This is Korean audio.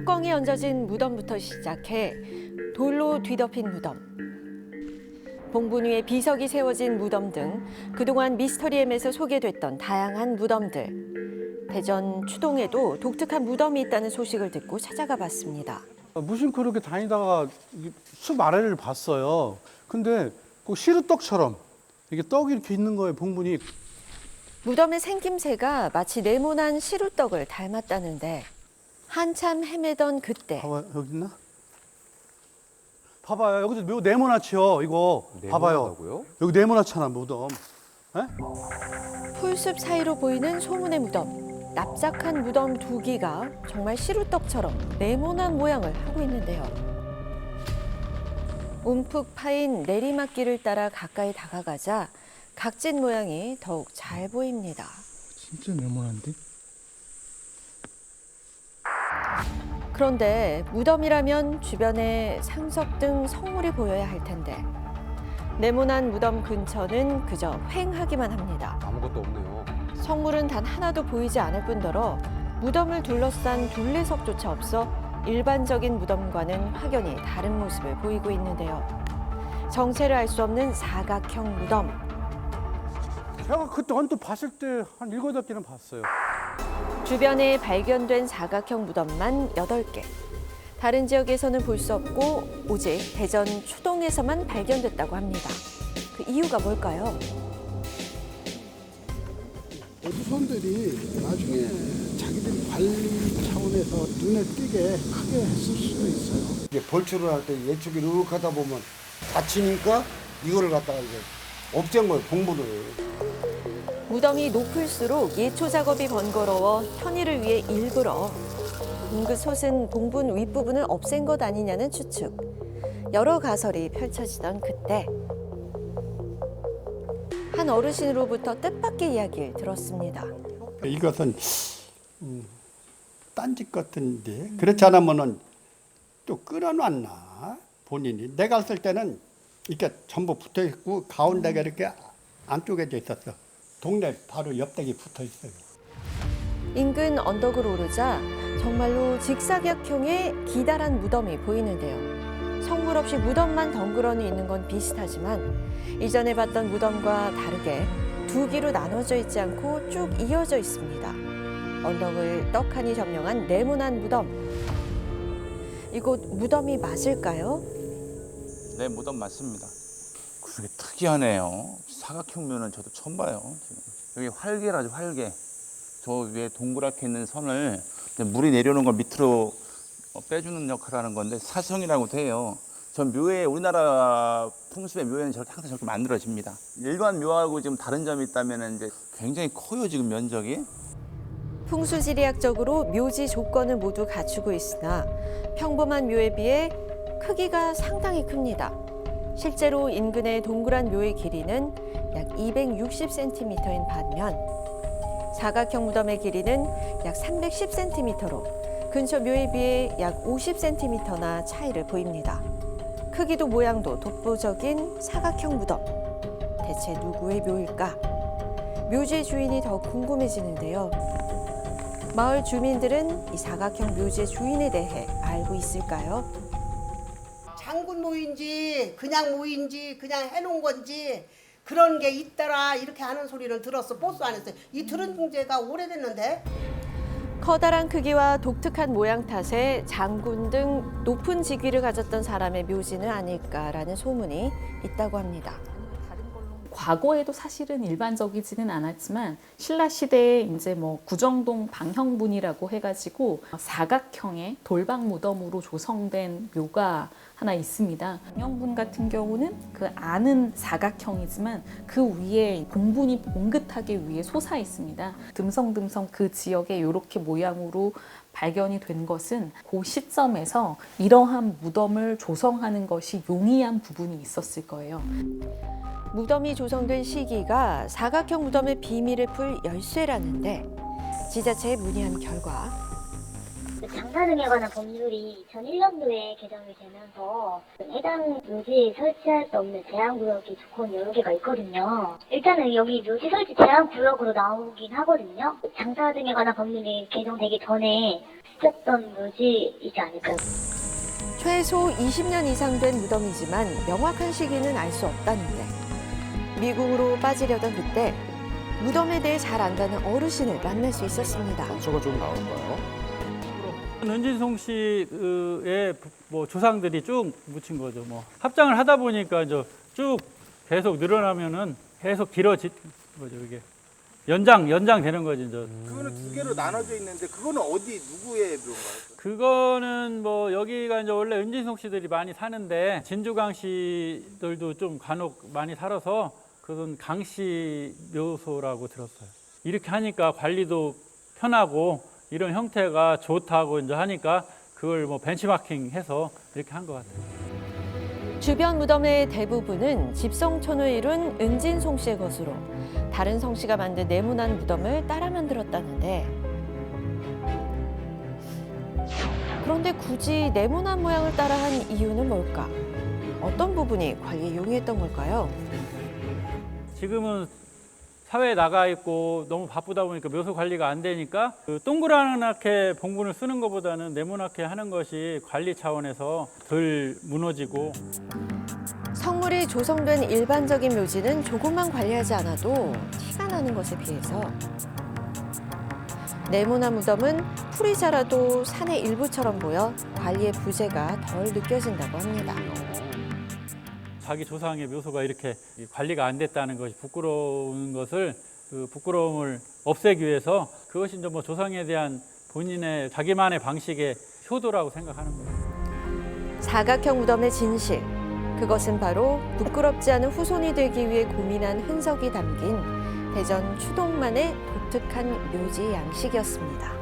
뚜껑이 얹어진 무덤부터 시작해 돌로 뒤덮인 무덤, 봉분 위에 비석이 세워진 무덤 등 그동안 미스터리엠에서 소개됐던 다양한 무덤들. 대전 추동에도 독특한 무덤이 있다는 소식을 듣고 찾아가 봤습니다. 무심코 이렇게 다니다가 숲 아래를 봤어요. 근데 그 시루떡처럼 이게 떡이 이렇게 있는 거예요, 봉분이. 무덤의 생김새가 마치 네모난 시루떡을 닮았다는데 한참 헤매던 그때 봐봐요, 여기 있나? 봐봐요, 여기서 묘 네모나치요, 이거. 봐봐요. 네모나다고요? 여기 네모나잖아, 무덤. 에? 풀숲 사이로 보이는 소문의 무덤. 납작한 무덤 두 기가 정말 시루떡처럼 네모난 모양을 하고 있는데요. 움푹 파인 내리막길을 따라 가까이 다가가자 각진 모양이 더욱 잘 보입니다. 진짜 네모난데? 그런데 무덤이라면 주변에 상석 등 성물이 보여야 할 텐데 네모난 무덤 근처는 그저 휑하기만 합니다. 아무것도 없네요. 성물은 단 하나도 보이지 않을 뿐더러 무덤을 둘러싼 둘레석조차 없어 일반적인 무덤과는 확연히 다른 모습을 보이고 있는데요. 정체를 알 수 없는 사각형 무덤. 제가 그때 언뜻 봤을 때 한 7개는 봤어요. 주변에 발견된 사각형 무덤만 8개. 다른 지역에서는 볼 수 없고 오직 대전 추동에서만 발견됐다고 합니다. 그 이유가 뭘까요? 어부선들이 나중에 자기들이 관리 차원에서 눈에 띄게 크게 했을 수도 있어요. 이제 벌초를 할 때 예측이 이렇게 하다 보면 다치니까 이거를 갖다가 이제 없앤 거예요, 봉분을. 무덤이 높을수록 예초 작업이 번거로워 편의를 위해 일부러 그 솟은 봉분 윗부분을 없앤 것 아니냐는 추측. 여러 가설이 펼쳐지던 그때 한 어르신으로부터 뜻밖의 이야기를 들었습니다. 이것은 딴짓 같은데 그렇지 않으면은 또 끌어놨나 본인이. 내가 갔을 때는 이렇게 전부 붙어 있고 가운데가 이렇게 안 쪼개져 있었어. 동네 바로 옆댁이 붙어 있어요. 인근 언덕을 오르자 정말로 직사각형의 기다란 무덤이 보이는데요. 성물 없이 무덤만 덩그러니 있는 건 비슷하지만 이전에 봤던 무덤과 다르게 두 기로 나눠져 있지 않고 쭉 이어져 있습니다. 언덕을 떡하니 점령한 네모난 무덤. 이곳 무덤이 맞을까요? 네, 무덤 맞습니다. 그게 특이하네요. 사각형면은 저도 처음 봐요. 지금. 여기 활개라죠, 활개. 저 위에 동그랗게 있는 선을 물이 내려오는 걸 밑으로 빼주는 역할을 하는 건데 사성이라고도 해요. 전 묘에 우리나라 풍습의 묘에는 저렇게 항상 저렇게 만들어집니다. 일반 묘하고 지금 다른 점이 있다면 이제 굉장히 커요, 지금 면적이. 풍수지리학적으로 묘지 조건을 모두 갖추고 있으나 평범한 묘에 비해 크기가 상당히 큽니다. 실제로 인근의 동그란 묘의 길이는 약 260cm인 반면 사각형 무덤의 길이는 약 310cm로 근처 묘에 비해 약 50cm나 차이를 보입니다. 크기도 모양도 독보적인 사각형 무덤. 대체 누구의 묘일까? 묘지의 주인이 더 궁금해지는데요. 마을 주민들은 이 사각형 묘지의 주인에 대해 알고 있을까요? 장군 모인지 그냥 모인지 그냥 해놓은 건지 그런 게 있더라 이렇게 하는 소리를 들었어. 버스 안에서. 이 들은 지가 오래됐는데. 커다란 크기와 독특한 모양 탓에 장군 등 높은 직위를 가졌던 사람의 묘지는 아닐까라는 소문이 있다고 합니다. 과거에도 사실은 일반적이지는 않았지만 신라 시대에 이제 뭐 구정동 방형분이라고 해가지고 사각형의 돌방 무덤으로 조성된 묘가 하나 있습니다. 방형분 같은 경우는 그 안은 사각형이지만 그 위에 봉분이 봉긋하게 위에 솟아 있습니다. 듬성듬성 그 지역에 이렇게 모양으로 발견이 된 것은 그 시점에서 이러한 무덤을 조성하는 것이 용이한 부분이 있었을 거예요. 무덤이 조성된 시기가 사각형 무덤의 비밀을 풀 열쇠라는데 지자체에 문의한 결과 장사 등에 관한 법률이 2001년도에 개정이 되면서 해당 묘지에 설치할 수 없는 제한구역이 조건 여러 개가 있거든요. 일단은 여기 묘지 설치 제한구역으로 나오긴 하거든요. 장사 등에 관한 법률이 개정되기 전에 있었던 묘지이지 않을까요? 최소 20년 이상 된 무덤이지만 명확한 시기는 알 수 없다는데 미궁으로 빠지려던 그때 무덤에 대해 잘 안다는 어르신을 만날 수 있었습니다. 단서가 좀 나올까요? 은진송 씨의 뭐 조상들이 쭉 묻힌 거죠. 뭐 합장을 하다 보니까 이제 쭉 계속 늘어나면은 계속 길어진 거죠. 이게 연장 되는 거지 이제. 그거는 두 개로 나눠져 있는데 그거는 어디 누구의 묘인가요? 그거는 뭐 여기가 이제 원래 은진송 씨들이 많이 사는데 진주강 씨들도 좀 간혹 많이 살아서 그건 강씨 묘소라고 들었어요. 이렇게 하니까 관리도 편하고 이런 형태가 좋다고 이제 하니까 그걸 뭐 벤치마킹해서 이렇게 한 것 같아요. 주변 무덤의 대부분은 집성촌을 이룬 은진송 씨의 것으로 다른 성씨가 만든 네모난 무덤을 따라 만들었다는데 그런데 굳이 네모난 모양을 따라한 이유는 뭘까? 어떤 부분이 관리에 용이했던 걸까요? 지금은 사회에 나가 있고 너무 바쁘다 보니까 묘소 관리가 안 되니까 그 동그랗게 봉분을 쓰는 것보다는 네모나게 하는 것이 관리 차원에서 덜 무너지고. 성물이 조성된 일반적인 묘지는 조금만 관리하지 않아도 티가 나는 것에 비해서 네모난 무덤은 풀이 자라도 산의 일부처럼 보여 관리의 부재가 덜 느껴진다고 합니다. 자기 조상의 묘소가 이렇게 관리가 안 됐다는 것이 부끄러운 것을 그 부끄러움을 없애기 위해서 그것이 이제 뭐 조상에 대한 본인의 자기만의 방식의 효도라고 생각하는 거예요. 사각형 무덤의 진실, 그것은 바로 부끄럽지 않은 후손이 되기 위해 고민한 흔적이 담긴 대전 추동만의 독특한 묘지 양식이었습니다.